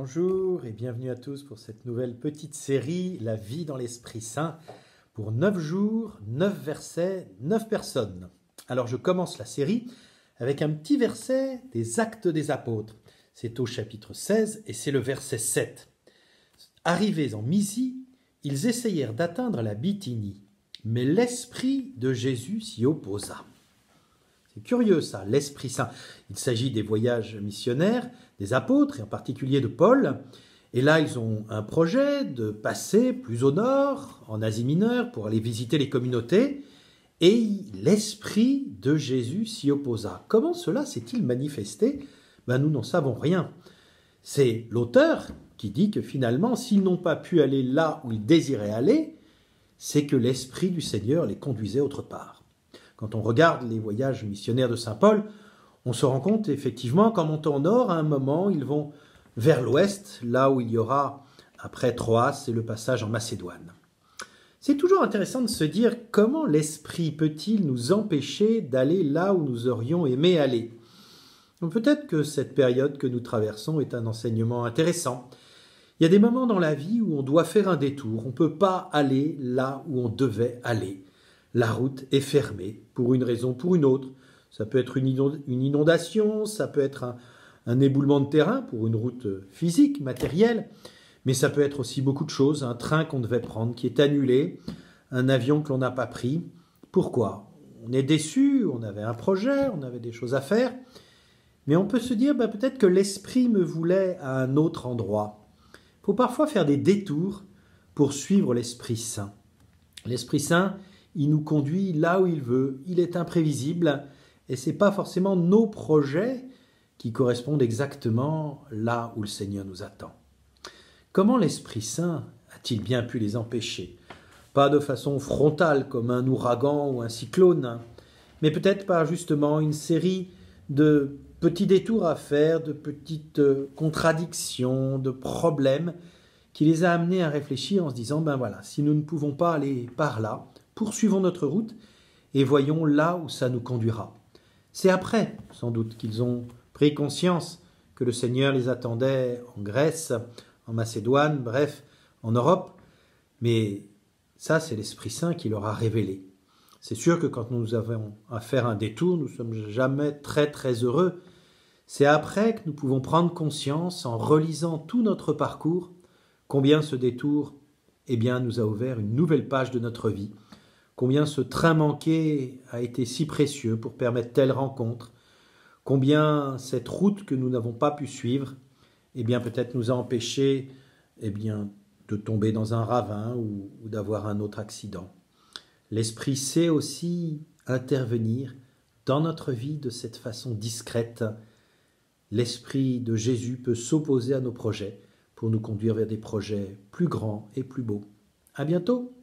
Bonjour et bienvenue à tous pour cette nouvelle petite série, La vie dans l'Esprit Saint, pour 9 jours, 9 versets, 9 personnes. Alors je commence la série avec un petit verset des Actes des Apôtres. C'est au chapitre 16 et c'est le verset 7. Arrivés en Mysie, ils essayèrent d'atteindre la Bithynie, mais l'Esprit de Jésus s'y opposa. C'est curieux ça, l'Esprit Saint. Il s'agit des voyages missionnaires des apôtres, et en particulier de Paul. Et là, ils ont un projet de passer plus au nord, en Asie mineure, pour aller visiter les communautés. Et l'Esprit de Jésus s'y opposa. Comment cela s'est-il manifesté ? Nous n'en savons rien. C'est l'auteur qui dit que finalement, s'ils n'ont pas pu aller là où ils désiraient aller, c'est que l'Esprit du Seigneur les conduisait autre part. Quand on regarde les voyages missionnaires de saint Paul, on se rend compte effectivement qu'en montant au nord, à un moment, ils vont vers l'ouest, là où il y aura, après Troas, et le passage en Macédoine. C'est toujours intéressant de se dire comment l'Esprit peut-il nous empêcher d'aller là où nous aurions aimé aller. Donc peut-être que cette période que nous traversons est un enseignement intéressant. Il y a des moments dans la vie où on doit faire un détour, on ne peut pas aller là où on devait aller. La route est fermée, pour une raison ou pour une autre. Ça peut être une inondation, ça peut être un éboulement de terrain pour une route physique, matérielle, mais ça peut être aussi beaucoup de choses. Un train qu'on devait prendre qui est annulé, un avion que l'on n'a pas pris. Pourquoi ? On est déçu, on avait un projet, on avait des choses à faire, mais on peut se dire peut-être que l'Esprit me voulait à un autre endroit. Il faut parfois faire des détours pour suivre l'Esprit Saint. L'Esprit Saint, il nous conduit là où il veut, il est imprévisible, et ce n'est pas forcément nos projets qui correspondent exactement là où le Seigneur nous attend. Comment l'Esprit Saint a-t-il bien pu les empêcher ? Pas de façon frontale comme un ouragan ou un cyclone, mais peut-être par justement une série de petits détours à faire, de petites contradictions, de problèmes qui les a amenés à réfléchir en se disant si nous ne pouvons pas aller par là, poursuivons notre route et voyons là où ça nous conduira. C'est après, sans doute, qu'ils ont pris conscience que le Seigneur les attendait en Grèce, en Macédoine, bref, en Europe. Mais ça, c'est l'Esprit Saint qui leur a révélé. C'est sûr que quand nous avons à faire un détour, nous ne sommes jamais très très heureux. C'est après que nous pouvons prendre conscience, en relisant tout notre parcours, combien ce détour nous a ouvert une nouvelle page de notre vie. Combien ce train manqué a été si précieux pour permettre telle rencontre. Combien cette route que nous n'avons pas pu suivre, peut-être nous a empêché de tomber dans un ravin ou d'avoir un autre accident. L'Esprit sait aussi intervenir dans notre vie de cette façon discrète. L'Esprit de Jésus peut s'opposer à nos projets pour nous conduire vers des projets plus grands et plus beaux. À bientôt!